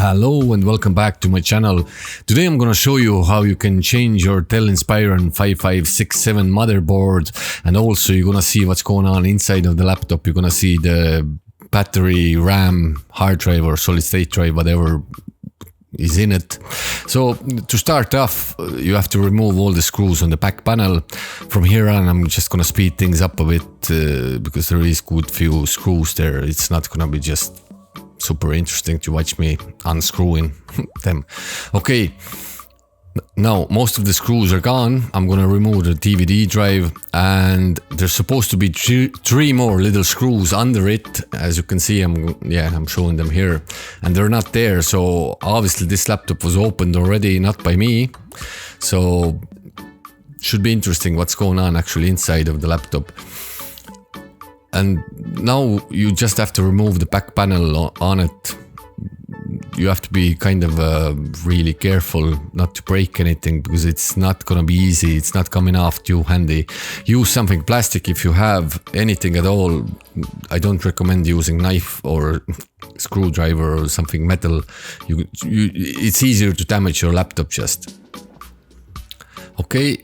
Hello and welcome back to my channel. Today I'm gonna show you how you can change your Dell Inspiron 5567 motherboard, and also you're gonna see what's going on inside of the laptop. You're gonna see the battery, RAM, hard drive or solid state drive, whatever is in it. So to start off, you have to remove all the screws on the back panel. From here on, I'm just gonna speed things up a bit because there is good few screws there. It's not gonna be just super interesting to watch me unscrewing them. Okay, now most of the screws are gone. I'm gonna remove the DVD drive, and there's supposed to be three more little screws under it. As you can see, I'm showing them here, and they're not there. So obviously this laptop was opened already, not by me. So should be interesting what's going on actually inside of the laptop. And now you just have to remove the back panel on it. You have to be kind of really careful not to break anything, because it's not gonna be easy. It's not coming off too handy. Use something plastic if you have anything at all. I don't recommend using knife or screwdriver or something metal. It's easier to damage your laptop just. Okay,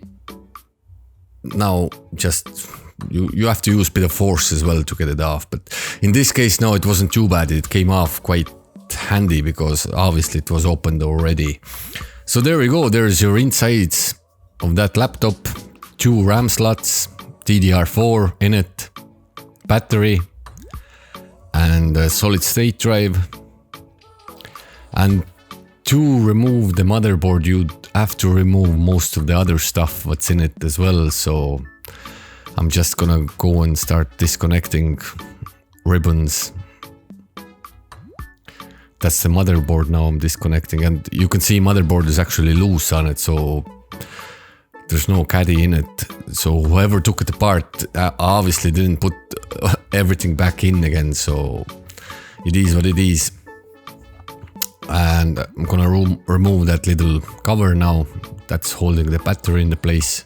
now just you have to use a bit of force as well to get it off, but in this case now it wasn't too bad. It came off quite handy because obviously it was opened already. So there we go, there's your insides of that laptop. 2 RAM slots, DDR4 in it, battery and a solid state drive. And to remove the motherboard, you'd have to remove most of the other stuff what's in it as well. So I'm just gonna go and start disconnecting ribbons. That's the motherboard now I'm disconnecting, and you can see motherboard is actually loose on it, so there's no caddy in it. So whoever took it apart obviously didn't put everything back in again, so it is what it is. And I'm gonna remove that little cover now that's holding the battery in the place.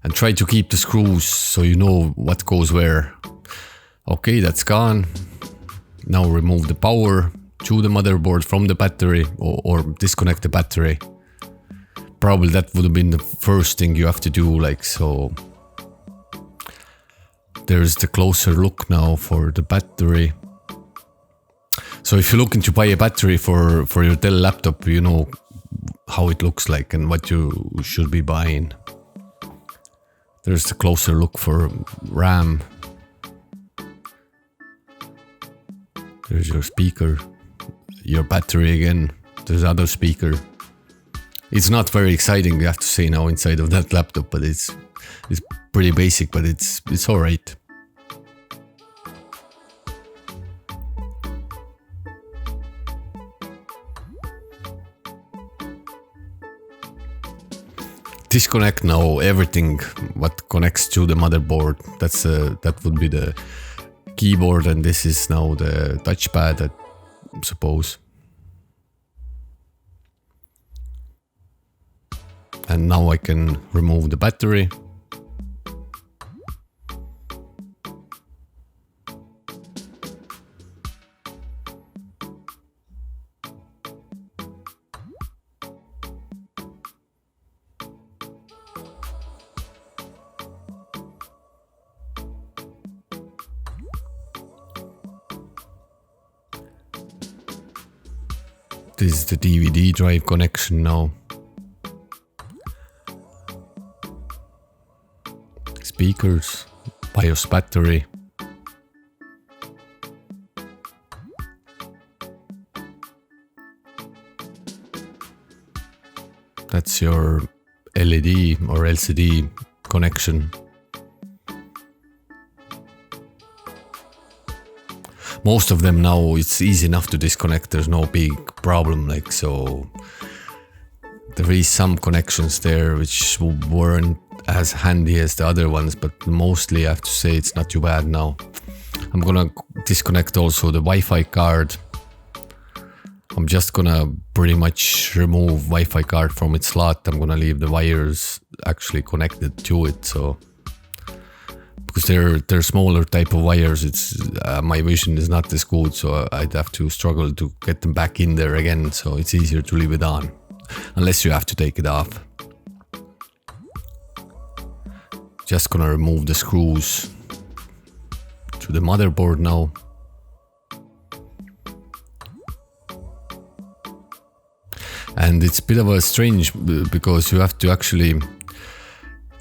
And try to keep the screws so you know what goes where. Okay, that's gone. Now remove the power to the motherboard from the battery, or disconnect the battery. Probably that would have been the first thing you have to do, like so. There's the closer look now for the battery. So if you're looking to buy a battery for your Dell laptop, you know how it looks like and what you should be buying. There's the closer look for RAM. There's your speaker, your battery again. There's other speaker. It's not very exciting, I have to say now, inside of that laptop, but it's pretty basic, but it's alright. Disconnect now everything what connects to the motherboard. That would be the keyboard, and this is now the touchpad, I suppose. And now I can remove the battery. This is the DVD drive connection now. Speakers, BIOS battery. That's your LED or LCD connection. Most of them now, it's easy enough to disconnect. There's no big problem, like so. There is some connections there which weren't as handy as the other ones, but mostly I have to say it's not too bad now. I'm gonna disconnect also the Wi-Fi card. I'm just gonna pretty much remove Wi-Fi card from its slot. I'm gonna leave the wires actually connected to it, so because they're smaller type of wires. It's my vision is not this good, so I'd have to struggle to get them back in there again. So it's easier to leave it on, unless you have to take it off. Just gonna remove the screws to the motherboard now. And it's a bit of a strange, because you have to actually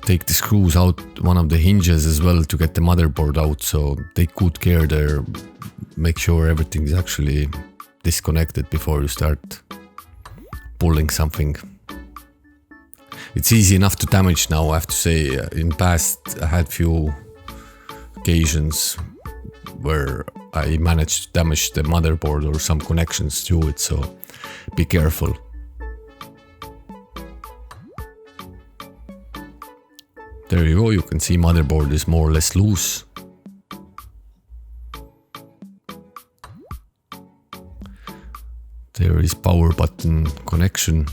take the screws out one of the hinges as well to get the motherboard out. So take good care there, make sure everything is actually disconnected before you start pulling something. It's easy enough to damage now, I have to say. In past I had few occasions where I managed to damage the motherboard or some connections to it, so be careful. There you go, you can see motherboard is more or less loose. There is power button connection.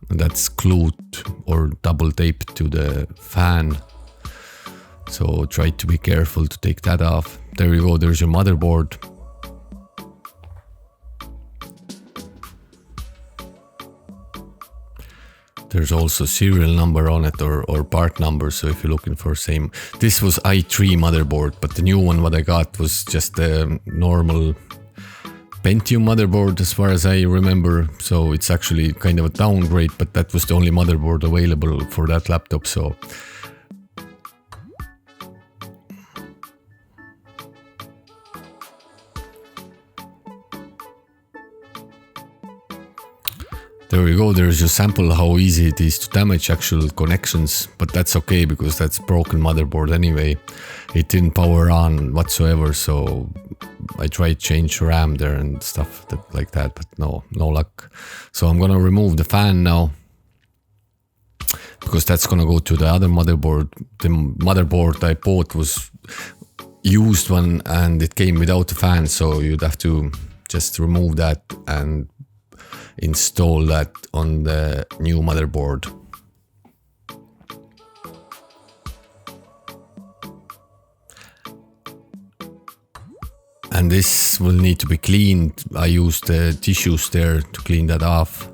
And that's glued or double taped to the fan. So try to be careful to take that off. There you go, there's your motherboard. There's also serial number on it or part number, so if you're looking for same. This was i3 motherboard, but the new one what I got was just a normal Pentium motherboard as far as I remember. So it's actually kind of a downgrade, but that was the only motherboard available for that laptop, so. There we go, there's your sample how easy it is to damage actual connections, but that's okay because that's broken motherboard anyway. It didn't power on whatsoever, so I tried to change RAM there and stuff like that, but no luck. So I'm gonna remove the fan now, because that's gonna go to the other motherboard. The motherboard I bought was used one and it came without the fan, so you'd have to just remove that and install that on the new motherboard. And this will need to be cleaned. I used the tissues there to clean that off,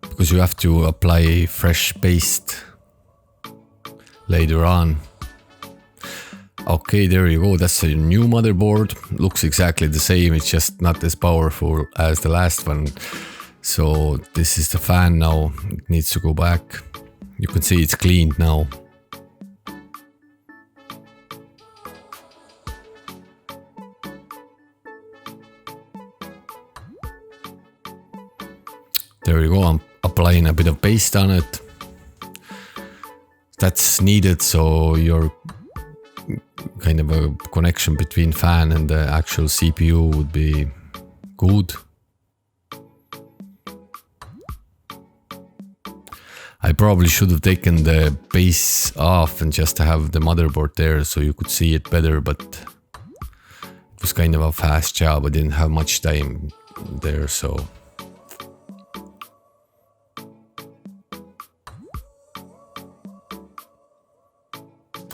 because you have to apply fresh paste later on. Okay, there you go, that's a new motherboard. Looks exactly the same, it's just not as powerful as the last one. So this is the fan now, it needs to go back. You can see it's cleaned now. There you go, I'm applying a bit of paste on it. That's needed, so your kind of a connection between fan and the actual CPU would be good. I probably should have taken the base off and just have the motherboard there so you could see it better, but it was kind of a fast job. I didn't have much time there, so.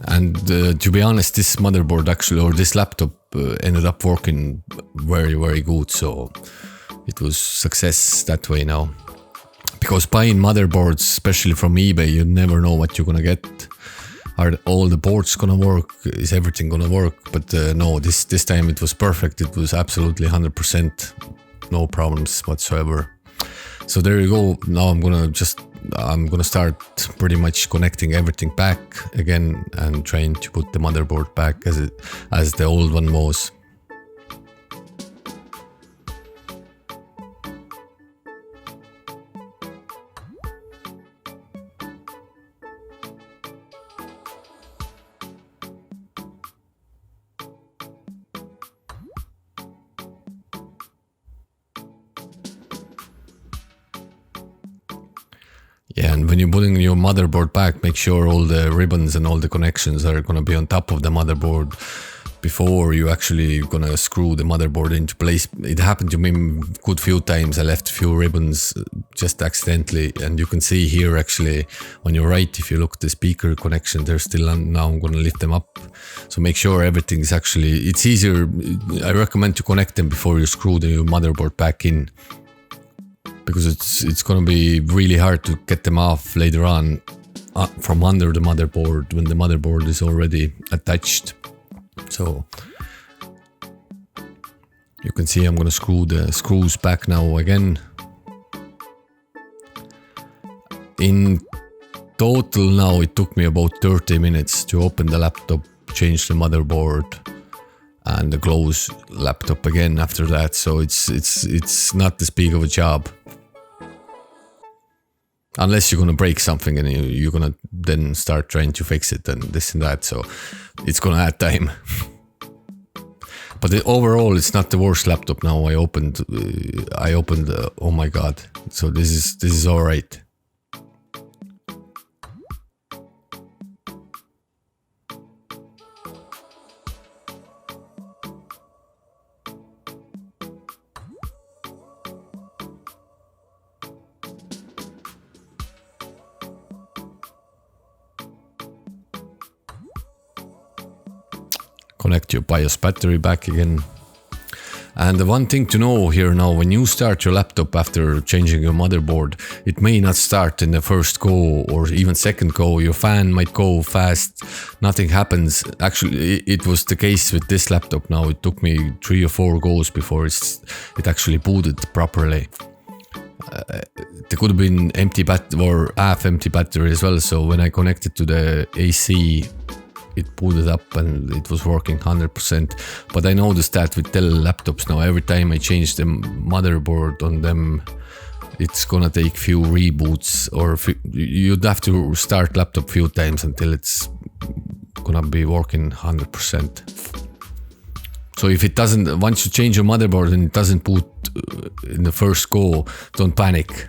And to be honest, this motherboard actually, or this laptop ended up working very, very good. So it was success that way now. Because buying motherboards, especially from eBay, you never know what you're gonna get. Are all the boards gonna work? Is everything gonna work? But no, this time it was perfect. It was absolutely 100%, no problems whatsoever. So there you go. Now I'm gonna start pretty much connecting everything back again and trying to put the motherboard back as the old one was. Yeah, and when you're putting your motherboard back, make sure all the ribbons and all the connections are going to be on top of the motherboard before you actually gonna screw the motherboard into place. It happened to me a good few times. I left a few ribbons just accidentally. And you can see here actually on your right, if you look at the speaker connection, they're still on. Now I'm going to lift them up. So make sure everything's actually, it's easier. I recommend to connect them before you screw the motherboard back in, because it's going to be really hard to get them off later on from under the motherboard when the motherboard is already attached. So you can see I'm going to screw the screws back now again. In total now it took me about 30 minutes to open the laptop, change the motherboard, and close laptop again after that. So it's not this big of a job. Unless you're gonna break something and you're gonna then start trying to fix it and this and that. So it's gonna add time. But overall, it's not the worst laptop now. I opened. Oh my god! So this is all right. Connect your BIOS battery back again. And the one thing to know here now, when you start your laptop after changing your motherboard, it may not start in the first go or even second go. Your fan might go fast, nothing happens. Actually, it was the case with this laptop now. It took me 3 or 4 goes before it actually booted properly. There could have been empty or half empty battery as well. So when I connected to the AC, it booted up and it was working 100%. But I noticed that with Dell laptops now, every time I change the motherboard on them, it's gonna take few reboots, or you'd have to start laptop few times until it's gonna be working 100%. So if it doesn't, once you change your motherboard and it doesn't boot in the first go, don't panic.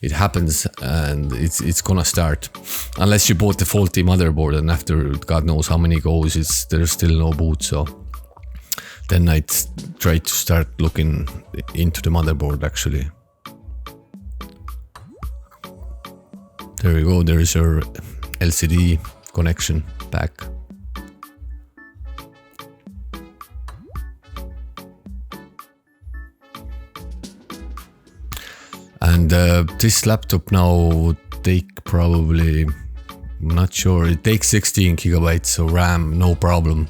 It happens and it's gonna start. Unless you bought the faulty motherboard and after God knows how many goes, there's still no boot. So then I'd try to start looking into the motherboard actually. There you go, there is your LCD connection back. And this laptop now would take probably, I'm not sure, it takes 16 gigabytes of RAM, no problem.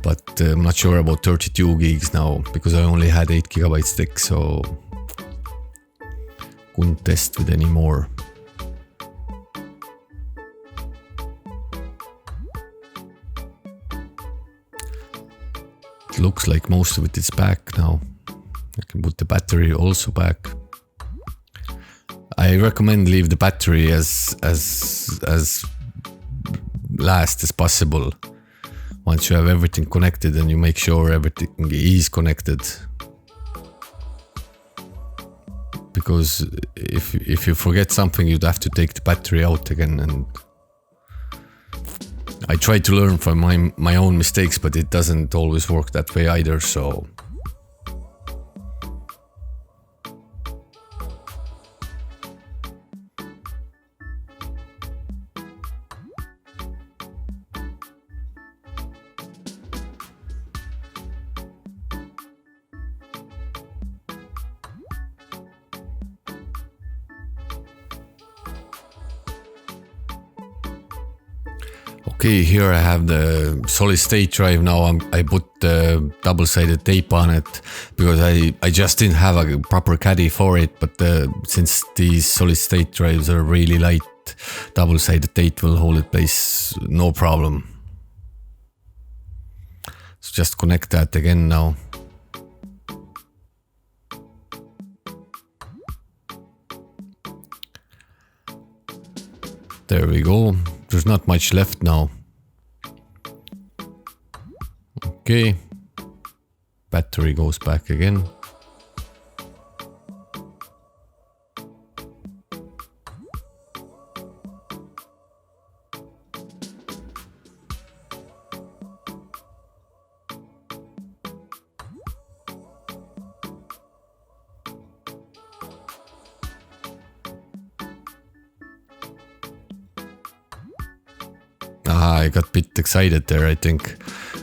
But I'm not sure about 32 gigs now, because I only had 8 gigabytes thick, so couldn't test with any more. It looks like most of it is back now. I can put the battery also back. I recommend leave the battery as last as possible. Once you have everything connected and you make sure everything is connected. Because if you forget something, you'd have to take the battery out again. And I try to learn from my own mistakes, but it doesn't always work that way either, so. Okay, here I have the solid state drive now. I put the double-sided tape on it because I just didn't have a proper caddy for it, but since these solid state drives are really light, double-sided tape will hold it place no problem. So just connect that again now. There we go. There's not much left now. Okay. Battery goes back again. I got a bit excited there. I think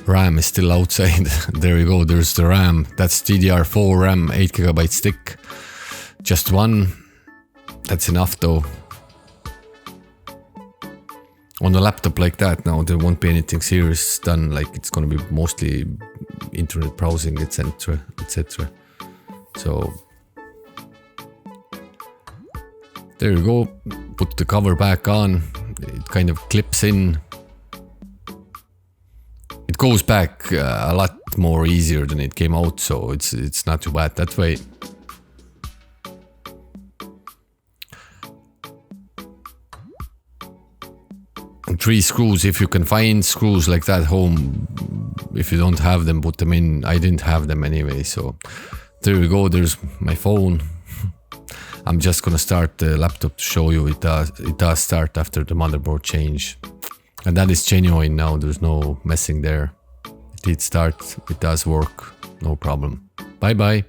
RAM is still outside. There you go, there's the RAM. That's DDR4 RAM, 8GB stick. Just one. That's enough though. On a laptop like that now, there won't be anything serious done. Like it's gonna be mostly internet browsing, etc, etc. So there you go. Put the cover back on. It kind of clips in. It goes back a lot more easier than it came out, so it's not too bad that way. And 3 screws, if you can find screws like that home. If you don't have them, put them in. I didn't have them anyway, so there we go. There's my phone. I'm just gonna start the laptop to show you it does start after the motherboard change. And that is genuine now, there's no messing there. It did start, it does work, no problem. Bye bye.